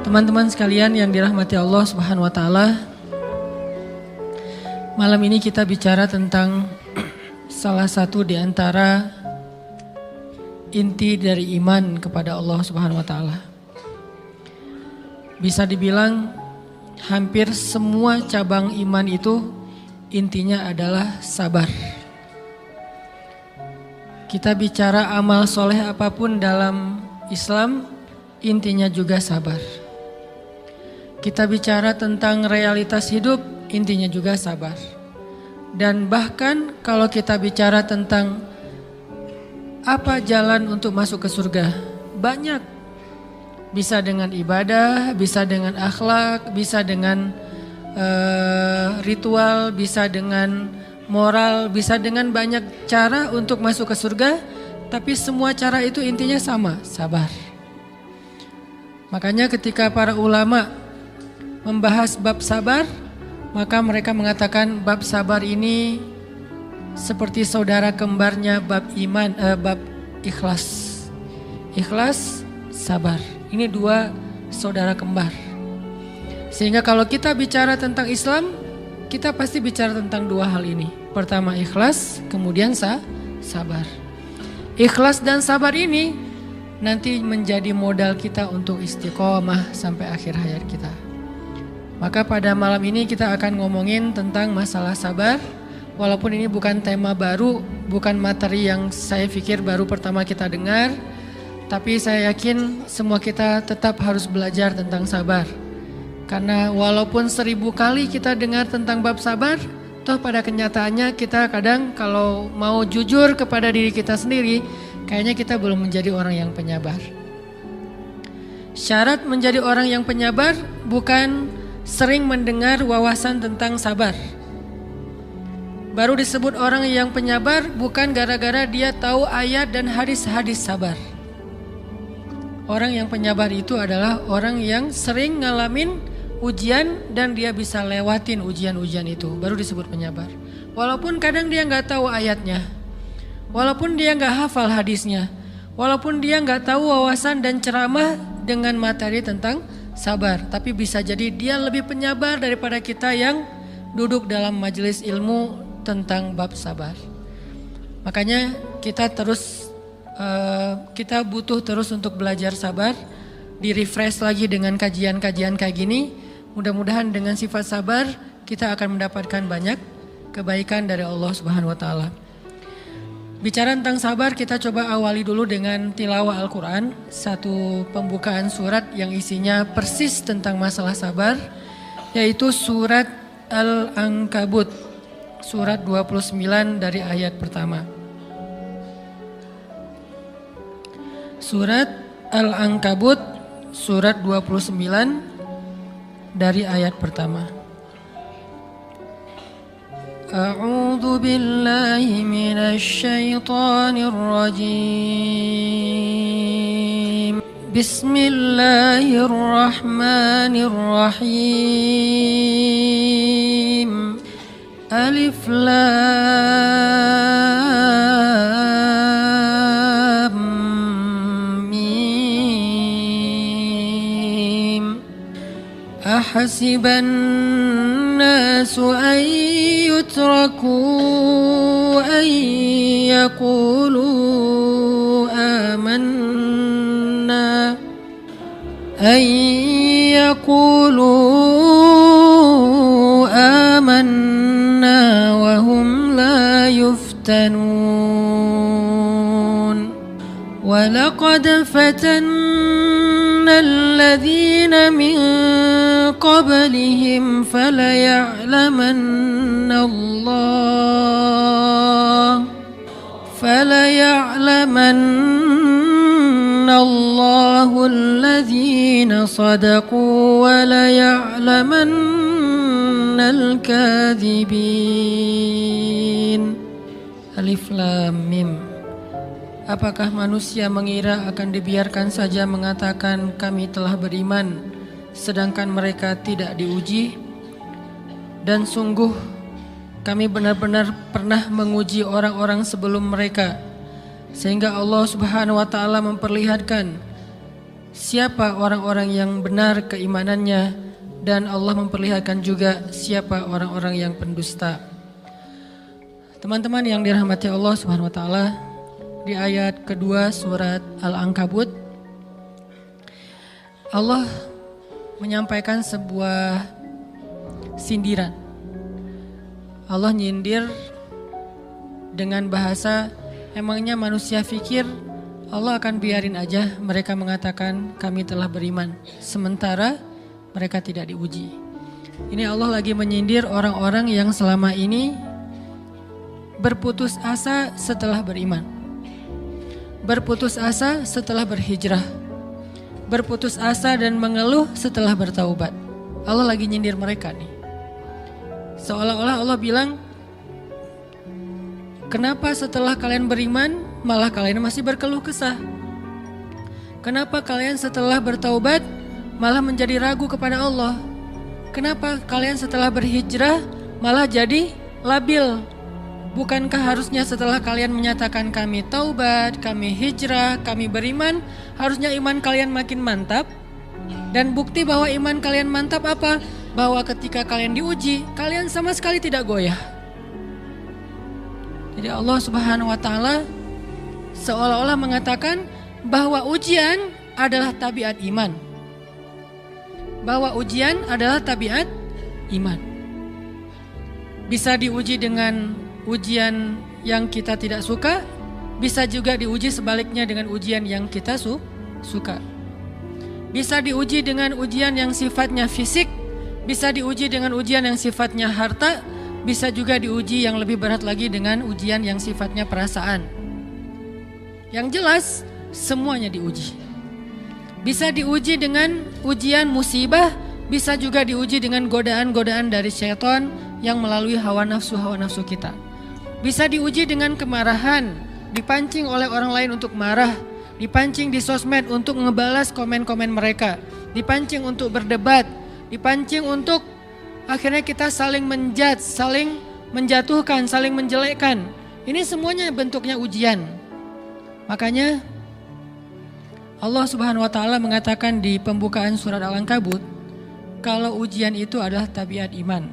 Teman-teman sekalian yang dirahmati Allah Subhanahu wa taala. Malam ini kita bicara tentang salah satu di antara inti dari iman kepada Allah Subhanahu wa taala. Bisa dibilang hampir semua cabang iman itu intinya adalah sabar. Kita bicara amal soleh apapun dalam Islam, intinya juga sabar. Kita bicara tentang realitas hidup, intinya juga sabar. Dan bahkan kalau kita bicara tentang apa jalan untuk masuk ke surga, banyak. Bisa dengan ibadah, bisa dengan akhlak, bisa dengan ritual, bisa dengan moral, bisa dengan banyak cara untuk masuk ke surga. Tapi semua cara itu intinya sama, sabar. Makanya ketika para ulama membahas bab sabar, maka mereka mengatakan bab sabar ini seperti saudara kembarnya bab iman, bab ikhlas. Ikhlas, sabar. Ini dua saudara kembar. Sehingga kalau kita bicara tentang Islam, kita pasti bicara tentang dua hal ini. Pertama ikhlas, kemudian sabar. Ikhlas dan sabar ini nanti menjadi modal kita untuk istiqomah sampai akhir hayat kita. Maka pada malam ini kita akan ngomongin tentang masalah sabar. Walaupun ini bukan tema baru, bukan materi yang saya pikir baru pertama kita dengar, tapi saya yakin semua kita tetap harus belajar tentang sabar. Karena walaupun 1000 kali kita dengar tentang bab sabar, toh pada kenyataannya kita kadang kalau mau jujur kepada diri kita sendiri, kayaknya kita belum menjadi orang yang penyabar. Syarat menjadi orang yang penyabar bukan sering mendengar wawasan tentang sabar. Baru disebut orang yang penyabar bukan gara-gara dia tahu ayat dan hadis-hadis sabar. Orang yang penyabar itu adalah orang yang sering ngalamin ujian dan dia bisa lewatin ujian-ujian itu, baru disebut penyabar. Walaupun kadang dia nggak tahu ayatnya, walaupun dia nggak hafal hadisnya, walaupun dia nggak tahu wawasan dan ceramah dengan materi tentang sabar, tapi bisa jadi dia lebih penyabar daripada kita yang duduk dalam majelis ilmu tentang bab sabar. Makanya kita butuh terus untuk belajar sabar, di-refresh lagi dengan kajian-kajian kayak gini. Mudah-mudahan dengan sifat sabar kita akan mendapatkan banyak kebaikan dari Allah Subhanahu wa taala. Bicara tentang sabar, kita coba awali dulu dengan tilawah Al-Quran. Satu pembukaan surat yang isinya persis tentang masalah sabar, yaitu surat Al-Ankabut, surat 29 dari ayat pertama. Surat Al-Ankabut, surat 29 dari ayat pertama. A'udzu billahi minasy syaithanir rajim. Bismillahirrahmanirrahim. Alif lam mim. Ahasiban nasu an يتركوا أن يقولوا آمنا وهم لا يفتنون ولقد فتنا الذين من قبلهم فليعلمن الله الذين صدقوا وليعلمن الكاذبين. Alif Lam Mim. Apakah manusia mengira akan dibiarkan saja mengatakan kami telah beriman, sedangkan mereka tidak diuji? Dan sungguh kami benar-benar pernah menguji orang-orang sebelum mereka, sehingga Allah Subhanahu wa taala memperlihatkan siapa orang-orang yang benar keimanannya, dan Allah memperlihatkan juga siapa orang-orang yang pendusta. Teman-teman yang dirahmati Allah Subhanahu wa taala, di ayat kedua surat Al-Ankabut Allah menyampaikan sebuah sindiran. Allah nyindir dengan bahasa, emangnya manusia pikir Allah akan biarin aja mereka mengatakan kami telah beriman, sementara mereka tidak diuji. Ini Allah lagi menyindir orang-orang yang selama ini berputus asa setelah beriman, berputus asa setelah berhijrah, berputus asa dan mengeluh setelah bertaubat. Allah lagi nyindir mereka nih. Seolah-olah Allah bilang, kenapa setelah kalian beriman malah kalian masih berkeluh kesah? Kenapa kalian setelah bertaubat malah menjadi ragu kepada Allah? Kenapa kalian setelah berhijrah malah jadi labil? Bukankah harusnya setelah kalian menyatakan kami taubat, kami hijrah, kami beriman, harusnya iman kalian makin mantap? Dan bukti bahwa iman kalian mantap apa? Bahwa ketika kalian diuji, kalian sama sekali tidak goyah. Jadi Allah Subhanahu wa taala seolah-olah mengatakan bahwa ujian adalah tabiat iman. Bahwa ujian adalah tabiat iman. Bisa diuji dengan ujian yang kita tidak suka, bisa juga diuji sebaliknya dengan ujian yang kita suka. Bisa diuji dengan ujian yang sifatnya fisik, bisa diuji dengan ujian yang sifatnya harta, bisa juga diuji yang lebih berat lagi dengan ujian yang sifatnya perasaan. Yang jelas semuanya diuji. Bisa diuji dengan ujian musibah, bisa juga diuji dengan godaan-godaan dari syaitan yang melalui hawa nafsu kita. Bisa diuji dengan kemarahan, dipancing oleh orang lain untuk marah, dipancing di sosmed untuk ngebalas komen-komen mereka, dipancing untuk berdebat, dipancing untuk akhirnya kita saling menjudge, saling menjatuhkan, saling menjelekkan. Ini semuanya bentuknya ujian. Makanya Allah Subhanahu wa taala mengatakan di pembukaan surat Al-Ankabut, kalau ujian itu adalah tabiat iman.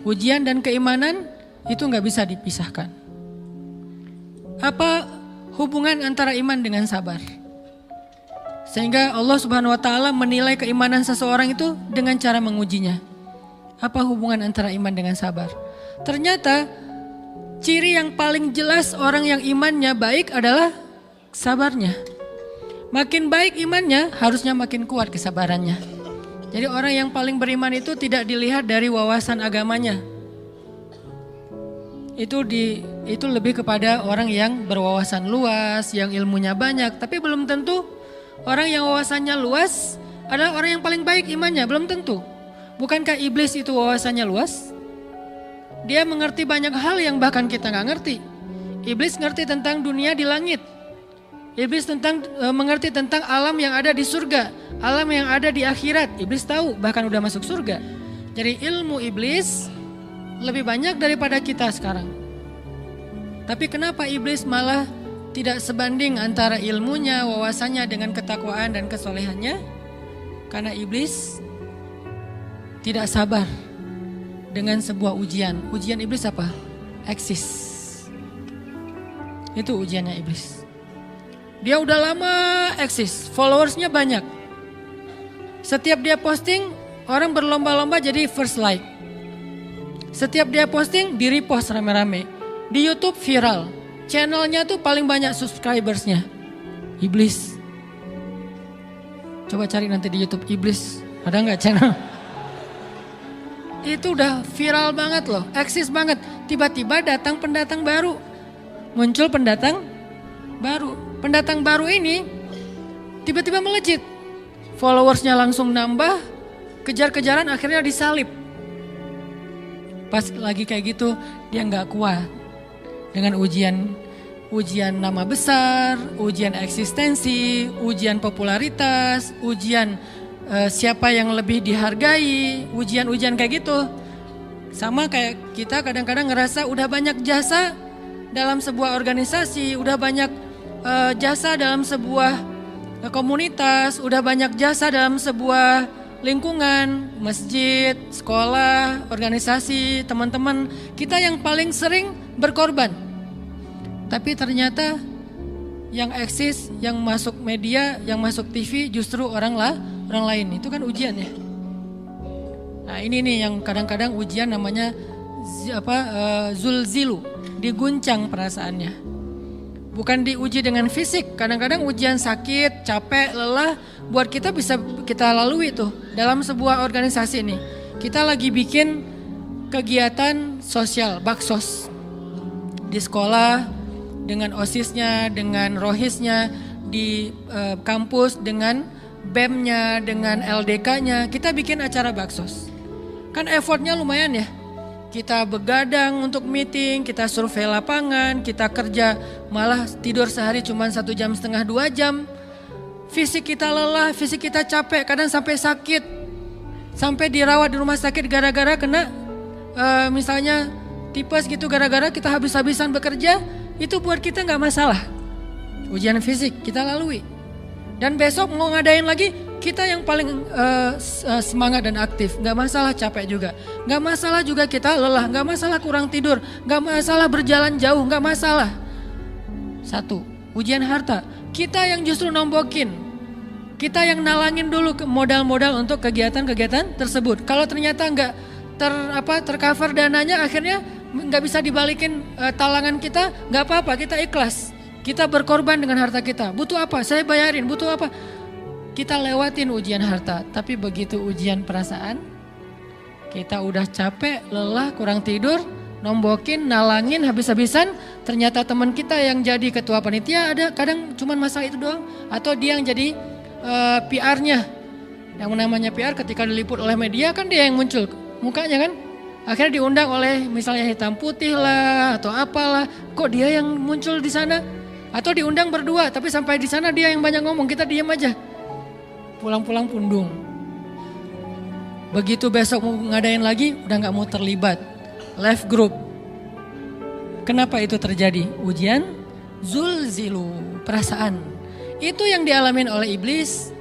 Ujian dan keimanan itu gak bisa dipisahkan. Apa hubungan antara iman dengan sabar? Sehingga Allah Subhanahu wa taala menilai keimanan seseorang itu dengan cara mengujinya. Apa hubungan antara iman dengan sabar? Ternyata ciri yang paling jelas orang yang imannya baik adalah sabarnya. Makin baik imannya, harusnya makin kuat kesabarannya. Jadi orang yang paling beriman itu tidak dilihat dari wawasan agamanya. Itu lebih kepada orang yang berwawasan luas, yang ilmunya banyak. Tapi belum tentu orang yang wawasannya luas adalah orang yang paling baik imannya, belum tentu. Bukankah iblis itu wawasannya luas? Dia mengerti banyak hal yang bahkan kita gak ngerti. Iblis ngerti tentang dunia di langit. Iblis mengerti tentang alam yang ada di surga, alam yang ada di akhirat. Iblis tahu, bahkan udah masuk surga. Jadi ilmu iblis lebih banyak daripada kita sekarang. Tapi kenapa iblis malah tidak sebanding antara ilmunya, wawasannya dengan ketakwaan dan kesolehannya? Karena iblis tidak sabar dengan sebuah ujian. Ujian iblis apa? Eksis. Itu ujiannya iblis. Dia udah lama eksis, followersnya banyak. Setiap dia posting, orang berlomba-lomba jadi first like. Setiap dia posting, di repost rame-rame. Di YouTube viral. Channelnya tuh paling banyak subscribersnya. Iblis. Coba cari nanti di YouTube iblis. Ada nggak channel? Itu udah viral banget loh, eksis banget. Tiba-tiba datang pendatang baru. Muncul pendatang baru. Pendatang baru ini tiba-tiba melejit. Followersnya langsung nambah, kejar-kejaran akhirnya disalib. Pas lagi kayak gitu dia nggak kuat dengan ujian nama besar, ujian eksistensi, ujian popularitas, ujian siapa yang lebih dihargai, ujian-ujian kayak gitu. Sama kayak kita kadang-kadang ngerasa udah banyak jasa dalam sebuah organisasi, udah banyak jasa dalam sebuah komunitas, udah banyak jasa dalam sebuah lingkungan, masjid, sekolah, organisasi, teman-teman. Kita yang paling sering berkorban. Tapi ternyata yang eksis, yang masuk media, yang masuk TV justru orang lain. Itu kan ujian ya. Nah ini nih yang kadang-kadang ujian namanya zulzilu, diguncang perasaannya. Bukan diuji dengan fisik, kadang-kadang ujian sakit, capek, lelah, buat kita bisa kita lalui tuh dalam sebuah organisasi nih. Kita lagi bikin kegiatan sosial, baksos di sekolah, dengan OSIS-nya, dengan ROHIS-nya, di kampus, dengan BEM-nya, dengan LDK-nya, kita bikin acara baksos. Kan effortnya lumayan ya. Kita begadang untuk meeting, kita survei lapangan, kita kerja malah tidur sehari cuma 1,5 jam, 2 jam. Fisik kita lelah, fisik kita capek, kadang sampai sakit. Sampai dirawat di rumah sakit gara-gara kena misalnya tipes gitu, gara-gara kita habis-habisan bekerja, itu buat kita gak masalah. Ujian fisik kita lalui. Dan besok mau ngadain lagi, kita yang paling semangat dan aktif. Gak masalah capek juga. Gak masalah juga kita lelah. Gak masalah kurang tidur. Gak masalah berjalan jauh. Gak masalah. 1. Ujian harta. Kita yang justru nombokin. Kita yang nalangin dulu modal-modal untuk kegiatan-kegiatan tersebut. Kalau ternyata gak tercover dananya, akhirnya gak bisa dibalikin talangan kita, gak apa-apa, kita ikhlas. Kita berkorban dengan harta kita. Butuh apa? Saya bayarin. Butuh apa? Kita lewatin ujian harta. Tapi begitu ujian perasaan, kita udah capek, lelah, kurang tidur, nombokin, nalangin habis-habisan. Ternyata teman kita yang jadi ketua panitia ada kadang cuman masalah itu doang. Atau dia yang jadi PR-nya. Yang namanya PR ketika diliput oleh media kan dia yang muncul mukanya kan. Akhirnya diundang oleh misalnya hitam putih lah atau apalah. Kok dia yang muncul di sana? Atau diundang berdua tapi sampai di sana dia yang banyak ngomong, kita diam aja. Pulang-pulang pundung. Begitu besok mau ngadain lagi udah gak mau terlibat. Left group. Kenapa itu terjadi? Ujian zulzilu, perasaan. Itu yang dialamin oleh iblis.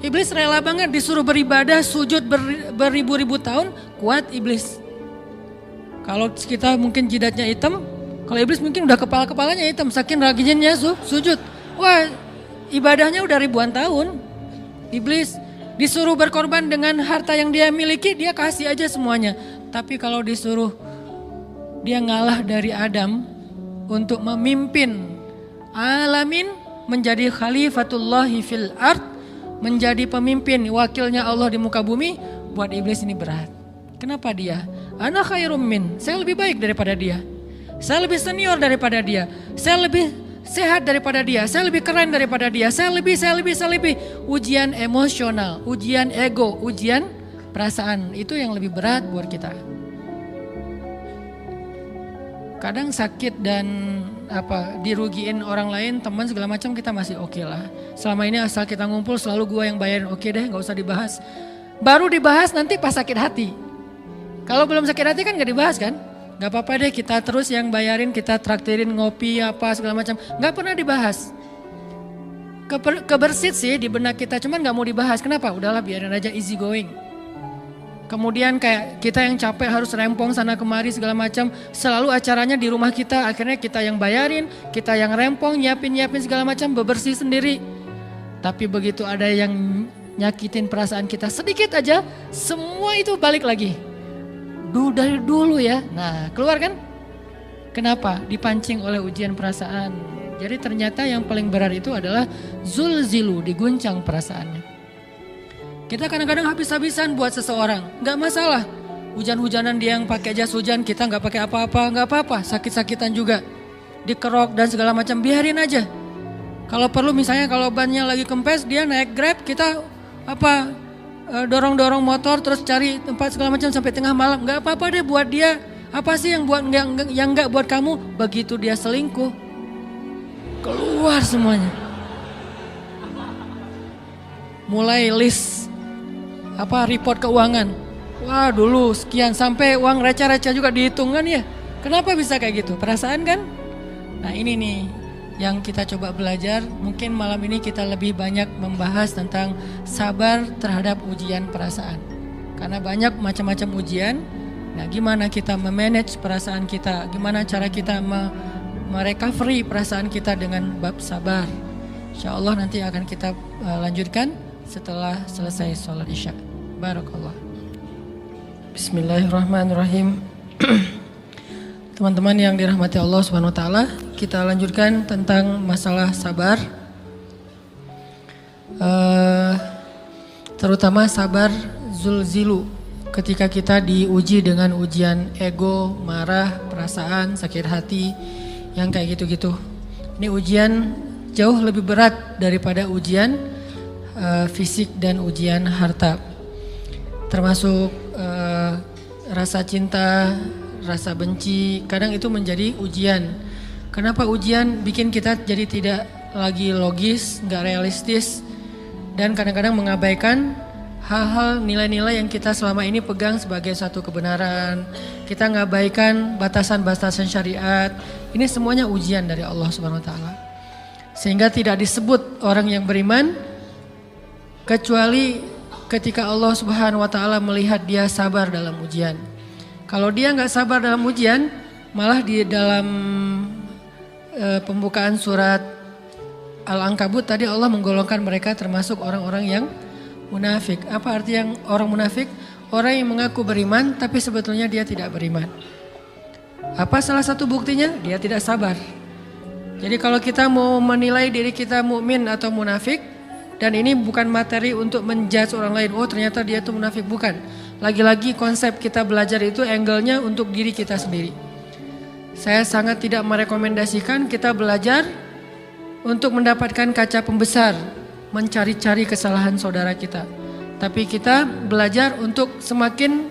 Iblis rela banget disuruh beribadah, sujud beribu-ribu tahun, kuat iblis. Kalau kita mungkin jidatnya hitam, kalau iblis mungkin udah kepala-kepalanya hitam, saking rajinnya sujud. Wah, ibadahnya udah ribuan tahun. Iblis disuruh berkorban dengan harta yang dia miliki, dia kasih aja semuanya. Tapi kalau disuruh dia ngalah dari Adam untuk memimpin alamin, menjadi khalifatullahi fil ard, menjadi pemimpin wakilnya Allah di muka bumi, buat iblis ini berat. Kenapa dia? Ana khairum min, saya lebih baik daripada dia. Saya lebih senior daripada dia. Saya lebih sehat daripada dia. Saya lebih keren daripada dia. Saya lebih. Ujian emosional, ujian ego, ujian perasaan. Itu yang lebih berat buat kita. Kadang sakit dan dirugiin orang lain, teman segala macam kita masih oke lah. Selama ini asal kita ngumpul selalu gua yang bayarin, oke deh, gak usah dibahas. Baru dibahas nanti pas sakit hati. Kalau belum sakit hati kan gak dibahas kan? Gak apa-apa deh, kita terus yang bayarin, kita traktirin ngopi apa segala macam. Gak pernah dibahas. Kebersit sih di benak kita, cuman gak mau dibahas. Kenapa? Udahlah biarin aja, easy going. Kemudian kayak kita yang capek harus rempong sana kemari segala macam. Selalu acaranya di rumah kita, akhirnya kita yang bayarin, kita yang rempong, nyiapin segala macam, bebersih sendiri. Tapi begitu ada yang nyakitin perasaan kita sedikit aja, semua itu balik lagi. Dari dulu ya. Nah, keluar kan? Kenapa? Dipancing oleh ujian perasaan. Jadi ternyata yang paling berat itu adalah zulzilu, diguncang perasaannya. Kita kadang-kadang habis-habisan buat seseorang, gak masalah. Hujan-hujanan dia yang pakai jas hujan, kita gak pakai apa-apa, gak apa-apa. Sakit-sakitan juga, dikerok dan segala macam, biarin aja. Kalau perlu misalnya kalau bannya lagi kempes, dia naik Grab, kita dorong-dorong motor terus cari tempat segala macam sampai tengah malam. Gak apa-apa deh buat dia. Apa sih yang gak buat kamu? Begitu dia selingkuh, keluar semuanya. Mulai list report keuangan. Wah dulu sekian, sampai uang receh-receh juga dihitung kan ya. Kenapa bisa kayak gitu? Perasaan kan? Nah ini nih yang kita coba belajar. Mungkin malam ini kita lebih banyak membahas tentang sabar terhadap ujian perasaan. Karena banyak macam-macam ujian. Nah, gimana kita memanage perasaan kita? Gimana cara kita merecovery perasaan kita dengan bab sabar? Insya Allah nanti akan kita lanjutkan setelah selesai sholat isya. Barakallah. Bismillahirrahmanirrahim. Teman-teman yang dirahmati Allah Subhanahu wa taala, kita lanjutkan tentang masalah sabar. Terutama sabar zulzilu, ketika kita diuji dengan ujian ego, marah, perasaan, sakit hati, yang kayak gitu-gitu. Ini ujian jauh lebih berat daripada ujian fisik dan ujian harta. Termasuk rasa cinta, rasa benci, kadang itu menjadi ujian. Kenapa ujian bikin kita jadi tidak lagi logis, nggak realistis, dan kadang-kadang mengabaikan hal-hal nilai-nilai yang kita selama ini pegang sebagai satu kebenaran. Kita ngabaikan batasan-batasan syariat. Ini semuanya ujian dari Allah Subhanahu wa taala. Sehingga tidak disebut orang yang beriman kecuali ketika Allah Subhanahu wa taala melihat dia sabar dalam ujian. Kalau dia nggak sabar dalam ujian, malah di dalam pembukaan surat Al-Ankabut tadi Allah menggolongkan mereka termasuk orang-orang yang munafik. Apa arti yang orang munafik? Orang yang mengaku beriman tapi sebetulnya dia tidak beriman. Apa salah satu buktinya? Dia tidak sabar. Jadi kalau kita mau menilai diri kita mukmin atau munafik, dan ini bukan materi untuk menjudge orang lain, oh ternyata dia itu munafik, bukan. Lagi-lagi konsep kita belajar itu angle-nya untuk diri kita sendiri. Saya sangat tidak merekomendasikan kita belajar untuk mendapatkan kaca pembesar, mencari-cari kesalahan saudara kita. Tapi kita belajar untuk semakin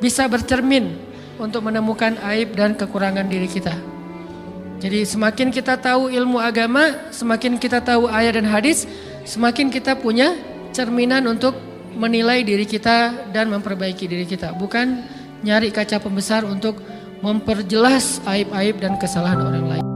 bisa bercermin untuk menemukan aib dan kekurangan diri kita. Jadi semakin kita tahu ilmu agama, semakin kita tahu ayat dan hadis, semakin kita punya cerminan untuk menilai diri kita dan memperbaiki diri kita. Bukan nyari kaca pembesar untuk memperjelas aib-aib dan kesalahan orang lain.